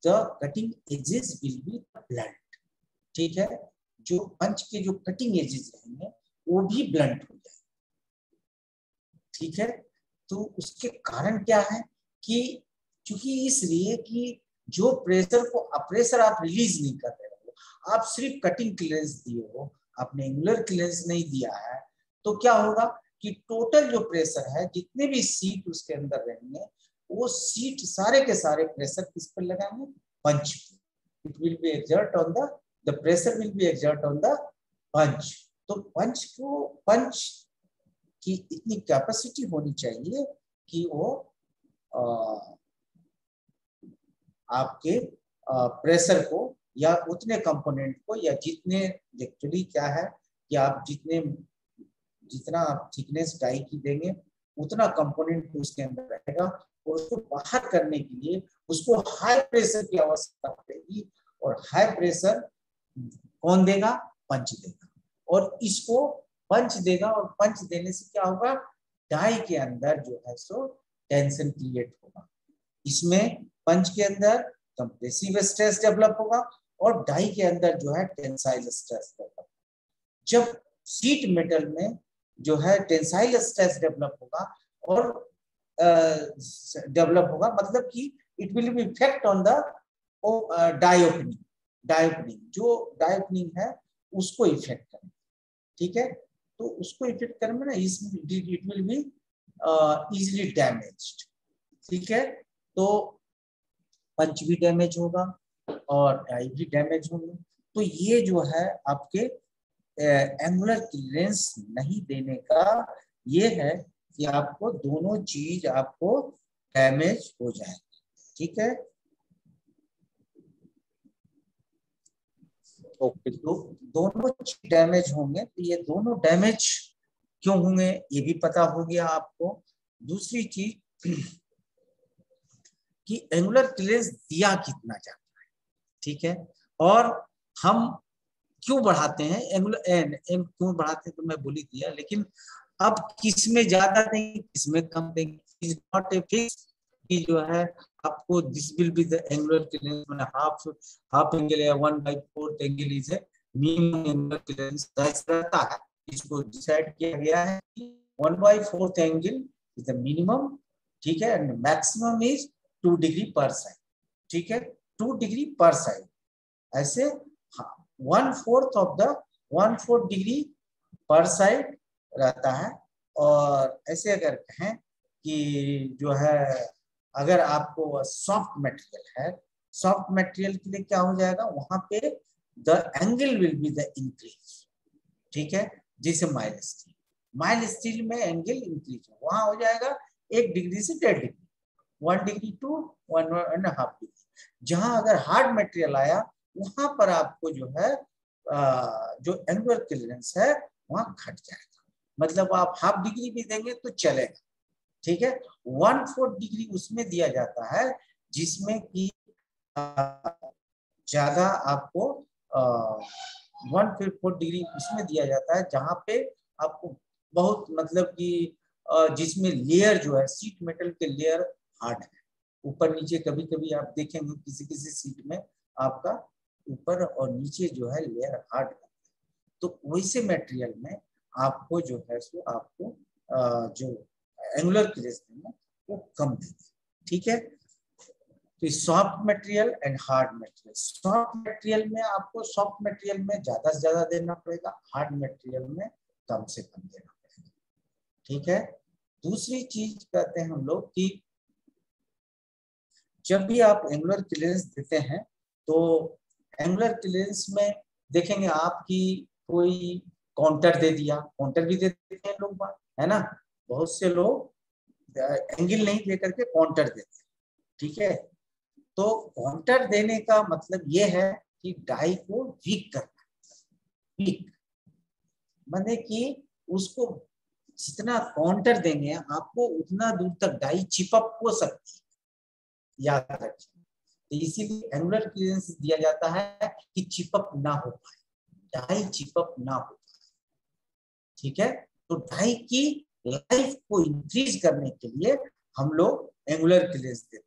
the cutting edges will be blunt। ठीक है, जो पंच के जो कटिंग एजेस रहेंगे वो भी ब्लंट हो जाए। ठीक है, तो उसके कारण क्या है कि क्योंकि इसलिए कि जो प्रेशर को प्रेशर आप रिलीज नहीं कर रहे हो, आप सिर्फ कटिंग क्लियरेंस दिए हो, आपने एंगुलर क्लियरेंस नहीं दिया है, तो क्या होगा कि टोटल जो प्रेशर है, जितने भी सीट उसके अंदर रहेंगे, वो सीट सारे के सारे प्रेशर किस पर लगाएंगे, punch. It will be exert on the pressure will be exert on the punch. तो पंच की इतनी कैपेसिटी होनी चाहिए कि वो आपके प्रेशर को या उतने कंपोनेंट को, या जितने, एक्चुअली क्या है कि आप जितना आप थिकनेस डाई की देंगे उतना कंपोनेंट उसके अंदर रहेगा, और उसको बाहर करने के लिए उसको हाई प्रेशर की आवश्यकता पड़ेगी। और हाई प्रेशर कौन देगा, पंच देगा, और इसको पंच देगा, और पंच देने से क्या होगा, डाई के अंदर जो है सो टेंशन क्रिएट होगा। इसमें पंच के अंदर कंप्रेसिव स्ट्रेस डेवलप होगा और डाई के अंदर जो है टेंसाइल स्ट्रेस डेवलप। जब शीट मेटल में जो है टेंसाइल स्ट्रेस डेवलप होगा और डेवलप होगा, मतलब कि it will be effect on the die opening, जो डाई ओपनिंग है उसको इफेक्ट करें। ठीक है, तो उसको इफेक्ट करने में ना it will be easily damaged. ठीक है, तो पंच भी डैमेज होगा और डाई भी डैमेज होंगे। तो ये जो है आपके एंगुलर क्लियरेंस नहीं देने का ये है कि आपको दोनों चीज आपको डैमेज हो जाएगी। ठीक है, ओके। तो दोनों डैमेज होंगे। तो ये दोनों डैमेज क्यों होंगे ये भी पता हो गया आपको। दूसरी चीज कि एंगुलर क्लियरेंस दिया कितना जाता है। ठीक है, और हम क्यों बढ़ाते हैं एंगुलर क्यों बढ़ाते हैं तो मैं बोल ही दिया, लेकिन अब किस में ज्यादा देंगे किस में कम देंगे, इज नॉट ए फिक्स कि जो है आपको this will be the angular clearance, माने हाफ एंगल या 1/4 angle is a minimum angular clearance रहता है। इसको डिसाइड किया गया है कि 1/4 एंगल इज द मिनिमम। ठीक है, एंड मैक्सिमम इज 2 डिग्री पर साइड। ठीक है, 2 डिग्री पर साइड, ऐसे 1/4 डिग्री पर साइड रहता है। और ऐसे अगर कहें कि जो है अगर आपको सॉफ्ट मटेरियल है, सॉफ्ट मटेरियल के लिए क्या हो जाएगा, वहां पे the angle will be the increase. ठीक है, जैसे माइल स्टील में एंगल इंक्रीज वहां हो जाएगा 1 डिग्री से 1.5 डिग्री, 1 डिग्री टू 1.5 डिग्री। जहां अगर हार्ड मटेरियल आया वहां पर आपको जो है जो एंगुलर क्लियरेंस है वहां घट जाएगा, मतलब आप हाफ डिग्री भी देंगे तो चलेगा। ठीक है, 1/4 डिग्री उसमें दिया जाता है जिसमें कि ज्यादा आपको 1/4 डिग्री उसमें दिया जाता है जहां पे आपको बहुत, मतलब कि जिसमें लेयर जो है सीट मेटल के लेयर हार्ड है, ऊपर नीचे कभी कभी आप देखेंगे किसी किसी सीट में आपका ऊपर और नीचे जो है लेयर हार्ड है। तो वैसे मटेरियल में आपको जो है सो आपको जो एंगुलर क्लियरेंस देना वो कम देंगे। ठीक है, तो soft material and hard material. Soft material में आपको सॉफ्ट मटेरियल में ज्यादा से ज्यादा देना पड़ेगा, हार्ड मटेरियल में कम से कम देना पड़ेगा। ठीक है। दूसरी चीज कहते हैं हम लोग कि जब भी आप एंगुलर क्लियरेंस देते हैं तो एंगुलर क्लियरेंस में देखेंगे आपकी कोई काउंटर दे दिया, काउंटर भी दे देते हैं लोग, है ना, बहुत से लोग एंगल नहीं दे करके काउंटर देते हैं। ठीक है। तो काउंटर देने का मतलब ये है कि डाई को वीक करना। वीक माने कि उसको जितना काउंटर देंगे आपको उतना दूर तक डाई चिपक हो सकती है, याद रखिए। तो इसीलिए एंगुलर क्लियरेंस दिया जाता है कि चिपक ना हो पाए, डाई चिपक ना हो पाए। ठीक है। तो डाई की लाइफ को इंक्रीज करने के लिए हम लोग एंगुलर क्लियरेंस देते हैं।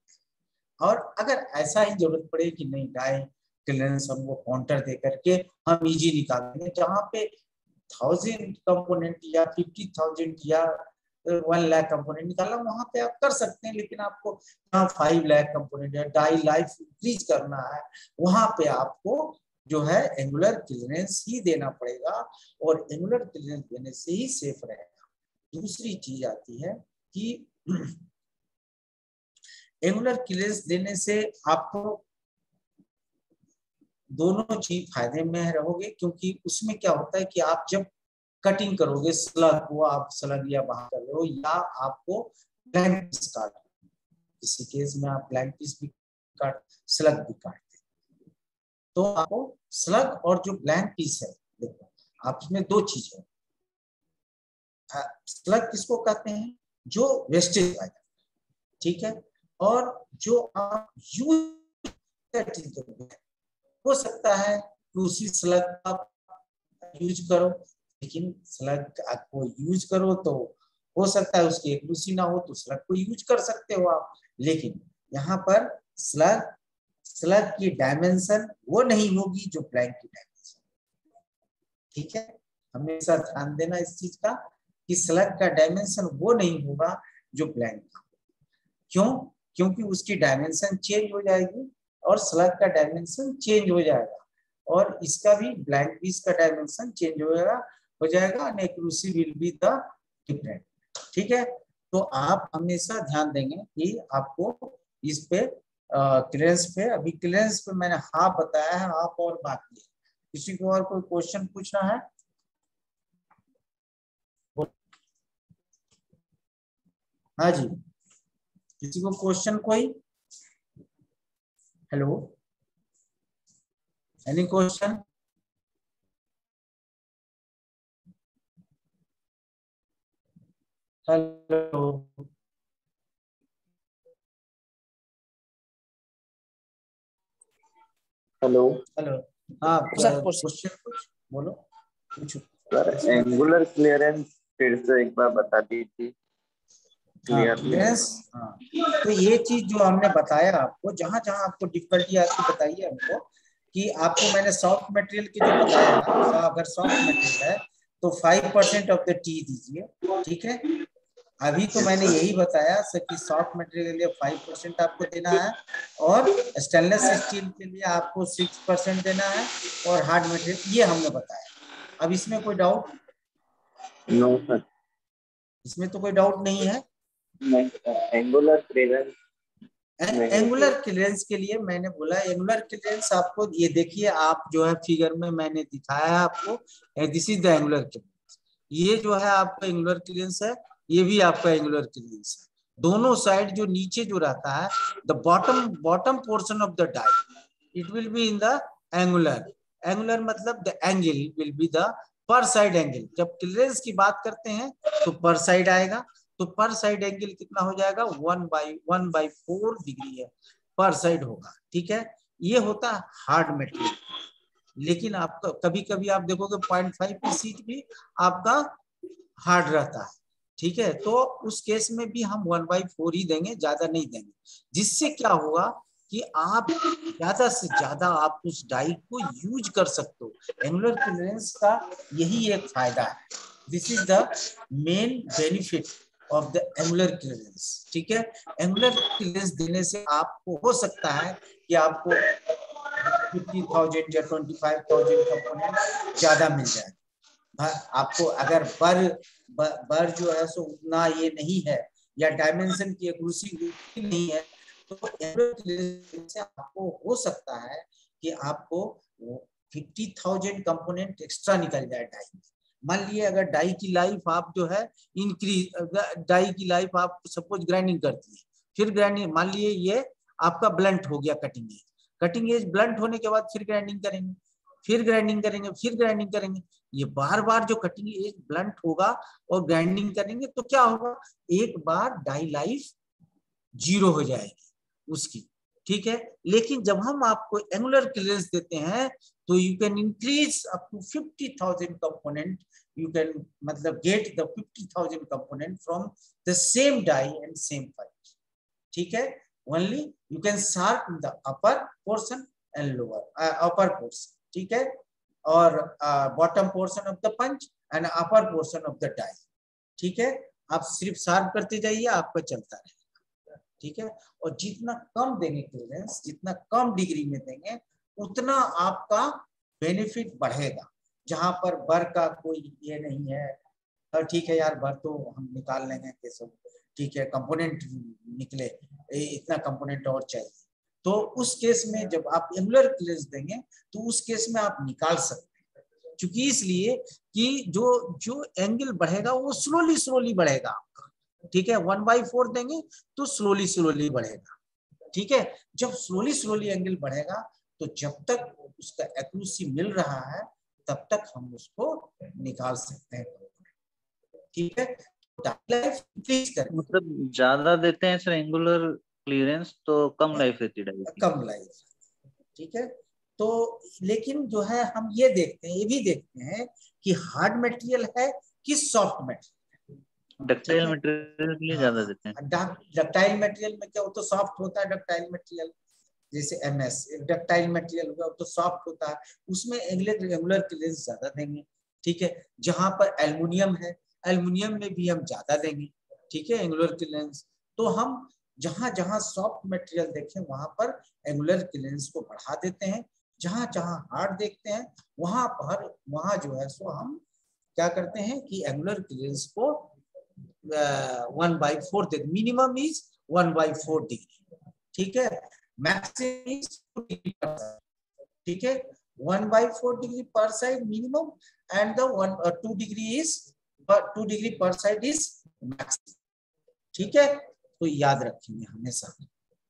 और अगर ऐसा ही जरूरत पड़े कि नहीं डाई क्लियरेंस हमको काउंटर दे करके हम इजी निकाल देंगे, जहाँ पे 1000 कंपोनेंट या 50,000 या 1 लाख कंपोनेंट निकालना, वहां पे आप कर सकते हैं। लेकिन आपको 5 लाख कंपोनेंट या डाई लाइफ इंक्रीज करना है, वहां पे आपको जो है एंगुलर क्लियरेंस ही देना पड़ेगा, और एंगुलर क्लियरेंस देने से ही सेफ रहेगा। दूसरी चीज आती है कि एंगुलर क्लियरेंस देने से आपको दोनों चीज फायदे में रहोगे, क्योंकि उसमें क्या होता है कि आप जब कटिंग करोगे स्लग को, आप स्लग या बाहर कर रहे हो या आपको ब्लैंक पीस काट, किसी केस में आप ब्लैंक पीस भी काट स्लग भी काटते, तो आपको स्लग और जो ब्लैंक पीस है, देखो आप इसमें दो चीज है। स्लग किसको कहते हैं? जो वेस्टेज आ जाता है। ठीक है। और जो आप यूज हो सकता है कि उसी स्लग का यूज करो, लेकिन स्लग आपको यूज करो तो हो सकता है उसकी एक्यूरेसी ना हो, तो स्लग को यूज कर सकते हो आप। लेकिन यहाँ पर स्लग की डायमेंशन वो नहीं होगी जो ब्लैंक की डायमेंशन। ठीक है। हमेशा ध्यान देना इस चीज का कि स्लग का डायमेंशन वो नहीं होगा जो ब्लैंक का। क्यों? क्योंकि उसकी डायमेंशन चेंज हो जाएगी और स्लग का डायमेंशन चेंज हो जाएगा, और इसका भी ब्लैंक पीस का डायमेंशन चेंज हो जाएगा and accuracy will be the different. ठीक है। तो आप हमेशा ध्यान देंगे कि आपको इस पे क्लियरेंस पे, अभी क्लियरेंस पे मैंने हाफ बताया है, हाफ और बाकी है। किसी को और कोई क्वेश्चन पूछना है? हाँ जी, किसी को क्वेश्चन कोई? Hello, any question? Hello hello hello. हाँ क्वेश्चन कुछ बोलो, पूछो। सर, एंगुलर क्लियरेंस फिर से एक बार बता दीजिए क्लियरली। हाँ, तो ये चीज जो हमने बताया आपको, जहां जहां आपको डिफिकल्टी आती बताइए हमको, कि आपको मैंने सॉफ्ट मटेरियल की जो बताया, अगर सॉफ्ट मटेरियल है तो 5% ऑफ द टी दीजिए। ठीक है। अभी तो मैंने यही बताया सर कि सॉफ्ट मटेरियल के लिए 5% आपको देना है, और स्टेनलेस स्टील के लिए आपको 6% देना है, और हार्ड मटेरियल, ये हमने बताया। अब इसमें कोई डाउट? No sir. इसमें तो कोई डाउट नहीं है। एंगुलर क्लियरेंस एंगुलर क्लियरेंस के लिए मैंने बोला, एंगुलर क्लियरेंस आपको ये देखिए, आप जो है फिगर में मैंने दिखाया है आपको, this is the angular clearance. ये जो है आपका एंगुलर क्लियरेंस है, ये भी आपका एंगुलर क्लियरेंस है। दोनों साइड जो नीचे जो रहता है, the bottom portion of the die, it will be in the angular. Angular मतलब the angle will be the per side angle. जब क्लियरेंस की बात करते हैं तो पर साइड आएगा, तो पर साइड एंगल कितना हो जाएगा? 1/4 डिग्री है, पर साइड होगा। ठीक है। ये होता है हार्ड मटेरियल। लेकिन आपका कभी कभी आप देखोगे 0.5 की सीट भी आपका हार्ड रहता है। ठीक है। तो उस केस में भी हम 1/4 ही देंगे, ज्यादा नहीं देंगे। जिससे क्या होगा कि आप ज्यादा से ज्यादा आप उस डाई को यूज कर सकते हो। एंगुलर क्लियरेंस का यही एक फायदा है। This is the main benefit of the angular clearance. ठीक है, एंगुलर क्लियरेंस देने से आपको हो सकता है कि आपको 50,000 या 25,000 कंपोनेंट ज्यादा मिल जाए। आपको अगर बर जो है सो उतना ये नहीं है या डायमेंशन की एक्यूरेसी नहीं है, तो एंगुलर क्लियरेंस से आपको हो सकता है कि आपको 50,000 कंपोनेंट एक्स्ट्रा निकल जाए डाई में। मान लिए अगर डाई की लाइफ आप जो है इंक्रीज, डाई की लाइफ आप सपोज ग्राइंडिंग करती है, फिर ग्राइंडिंग मान लिए ये आपका ब्लंट हो गया कटिंग एज ब्लंट होने के बाद फिर ग्राइंडिंग करेंगे, फिर ग्राइंडिंग करेंगे, फिर ग्राइंडिंग करेंगे। ये बार बार जो कटिंग एज ब्लंट होगा और ग्राइंडिंग करेंगे तो क्या होगा, एक बार डाई लाइफ 0 हो जाएगी उसकी। ठीक है, लेकिन जब हम आपको एंगुलर क्लियरेंस देते हैं तो you can increase up to 50,000 component, you can मतलब get the 50,000 component from the same die and same file. ठीक है, only you can sharp the upper portion and lower upper portion. ठीक है, और bottom portion of the punch and upper portion of the die. ठीक है, आप सिर्फ sharp करते जाइए, आपका चलता रहेगा। ठीक है, और जितना कम देंगे क्लियरेंस, जितना कम डिग्री में देंगे, उतना आपका बेनिफिट बढ़ेगा। जहां पर बर का कोई ये नहीं है, ठीक है यार बर तो हम निकाल लेंगे कैसे, ठीक है कंपोनेंट निकले, इतना कंपोनेंट और चाहिए, तो उस केस में जब आप एंगुलर क्लियरेंस देंगे तो उस केस में आप निकाल सकते हैं। क्योंकि इसलिए कि जो एंगल बढ़ेगा वो स्लोली बढ़ेगा आपका। ठीक है, 1/4 देंगे तो स्लोली बढ़ेगा। ठीक है, जब स्लोली एंगल बढ़ेगा तो जब तक उसका एक्यूरेसी मिल रहा है तब तक हम उसको निकाल सकते हैं। ठीक है, मतलब ज्यादा देते हैं सर एंगुलर क्लियरेंस तो कम लाइफ रहती है, कम लाइफ। ठीक है, तो लेकिन जो है हम ये भी देखते हैं कि हार्ड मटेरियल है कि सॉफ्ट मटेरियल। डक्टाइल मटेरियल के लिए ज्यादा देते हैं। डक्टाइल मटेरियल में क्या, वो तो सॉफ्ट होता है डक्टाइल मटेरियल, जैसे MS डक्टाइल मटेरियल होगा तो सॉफ्ट होता है, उसमें एंगुलर क्लियरेंस ज्यादा देंगे। ठीक है, जहां पर एल्युमिनियम है, एल्युमिनियम में भी हम ज्यादा देंगे। ठीक है, एंगुलर क्लियरेंस। तो हम जहां जहां सॉफ्ट मटेरियल देखें वहां पर एंगुलर क्लियरेंस को बढ़ा देते हैं, जहां जहां हार्ड देखते हैं वहां जो है सो हम क्या करते हैं कि एंगुलर क्लियरेंस को 1/4 देते, मिनिमम इज 1/4 डिग्री। ठीक है, मैक्सिमम इज 2 डिग्री पर साइड। ठीक है, 1/4 डिग्री पर side minimum and the 2 degree पर साइड इज मैक्सिमम। ठीक है, तो याद रखेंगे हमेशा।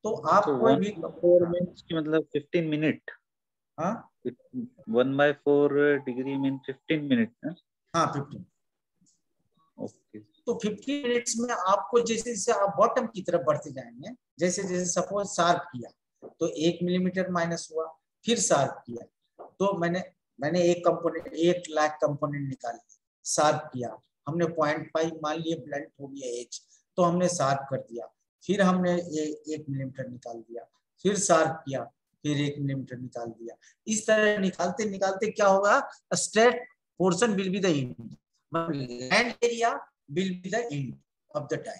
तो आप कोई भी 1/4 मींस की मतलब 15 मिनट। हाँ 1/4 डिग्री मीन 15 मिनट। हाँ 15। ओके, तो 15 मिनट्स में आपको जैसे जैसे आप बॉटम की तरफ बढ़ते जाएंगे, जैसे जैसे सपोज शार्प किया तो 1 मिलीमीटर माइनस हुआ, फिर शार्प किया तो मैंने 1 लाख कंपोनेंट निकाल लिए, शार्प किया हमने 0.5 मान लिए ब्लंट हो गया एज, तो हमने शार्प कर दिया, फिर हमने 1 मिलीमीटर निकाल दिया, फिर शार्प किया, फिर 1 मिलीमीटर निकाल दिया। इस तरह निकालते निकालते क्या होगा, straight portion will be the end, land area will be the end of the die.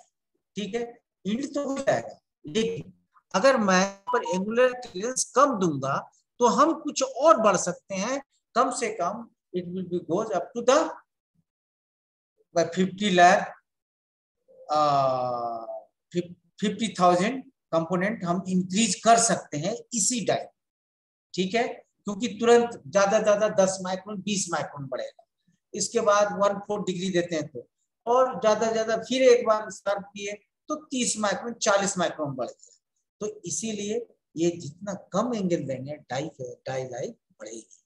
ठीक है, एंड तो हो जाएगा, लेकिन अगर मैं पर एंगुलर क्लियरेंस कम दूंगा तो हम कुछ और बढ़ सकते हैं, कम से कम it will be goes up to the 50 lakh 50,000 component हम इंक्रीज कर सकते हैं इसी डाई। ठीक है, क्योंकि तुरंत ज्यादा 10 माइक्रोन 20 माइक्रोन बढ़ेगा, इसके बाद 1/4 डिग्री देते हैं तो और ज्यादा फिर एक बार शार्प किए तो 30 माइक्रोन 40 माइक्रोन बढ़ गया। तो इसीलिए ये जितना कम एंगल देंगे डाई लाइफ बढ़ेगी।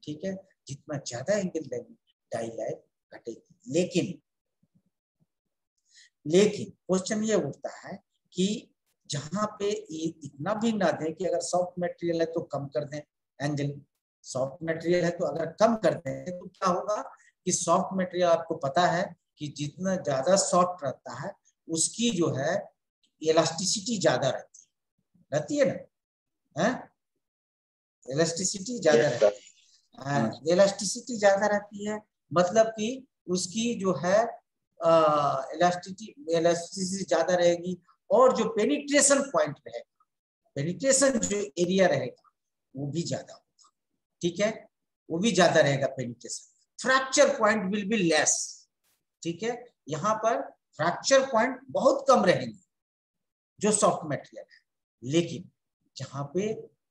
ठीक है, जितना ज्यादा एंगल देंगे डाई लाइफ घटेगी। लेकिन क्वेश्चन ये उठता है कि जहां पे ये इतना भी ना दें कि अगर सॉफ्ट मटेरियल है तो कम कर दें एंगल, सॉफ्ट मटेरियल है तो अगर कम कर दें तो क्या होगा कि सॉफ्ट मटेरियल आपको पता है कि जितना ज्यादा सॉफ्ट रहता है उसकी जो है इलास्टिसिटी ज्यादा रहती है ना, इलास्टिसिटी ज्यादा रहती है, इलास्टिसिटी ज्यादा रहती है, मतलब कि उसकी जो है इलास्टिसिटी ज्यादा रहेगी, और जो पेनिट्रेशन पॉइंट रहेगा, पेनिट्रेशन जो एरिया रहेगा वो भी ज्यादा होगा, ठीक है, वो भी ज्यादा रहेगा penetration. Fracture point will be less, ठीक है, यहाँ पर फ्रैक्चर पॉइंट बहुत कम रहेंगे जो सॉफ्ट मटेरियल है, लेकिन जहाँ पे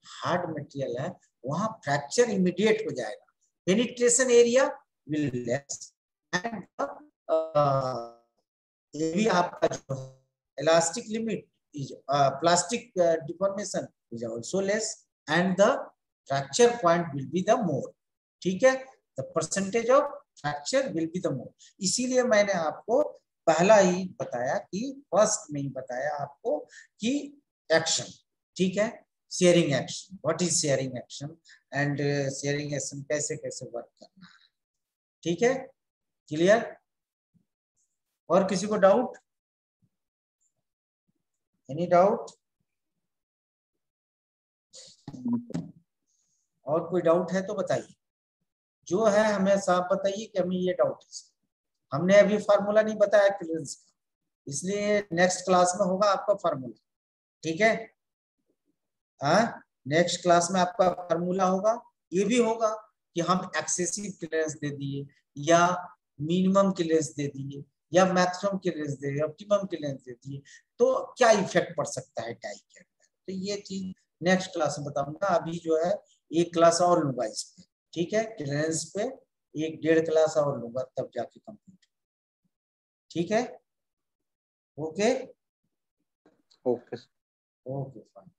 हार्ड मटेरियल है वहां फ्रैक्चर इमीडिएट हो जाएगा, penetration area will less, and ये भी आपका जो elastic limit is plastic deformation is also less, and the fracture point will be the more, ठीक है, the percentage of fracture will be the more। इसीलिए मैंने आपको पहला ही बताया कि फर्स्ट में ही बताया आपको कि एक्शन, ठीक है, shearing action, what is shearing action and shearing action कैसे कैसे वर्क करना है, ठीक है, क्लियर। और किसी को डाउट, एनी डाउट, और कोई डाउट है तो बताइए, जो है हमें साफ बताइए कि हमें ये डाउट है। हमने अभी फार्मूला नहीं बताया क्लियरेंस का, इसलिए नेक्स्ट क्लास में होगा आपका फार्मूला, ठीक है, हाँ, नेक्स्ट क्लास में आपका फार्मूला होगा। ये भी होगा कि हम एक्सेसिव क्लियरेंस दे दिए या मिनिमम क्लियरेंस दे दिए या मैक्सिमम क्लियरेंस दे दिए, ऑप्टिमम क्लियरेंस दे दिए, तो क्या इफेक्ट पड़ सकता है टाई के अंदर, तो ये चीज नेक्स्ट क्लास में बताऊंगा। अभी जो है एक क्लास और लूंगा इस पे, ठीक है, क्लियरेंस पे एक 1.5 क्लास और लूंगा, तब जाके कंप्लीट, ठीक है, ओके ओके ओके फाइन।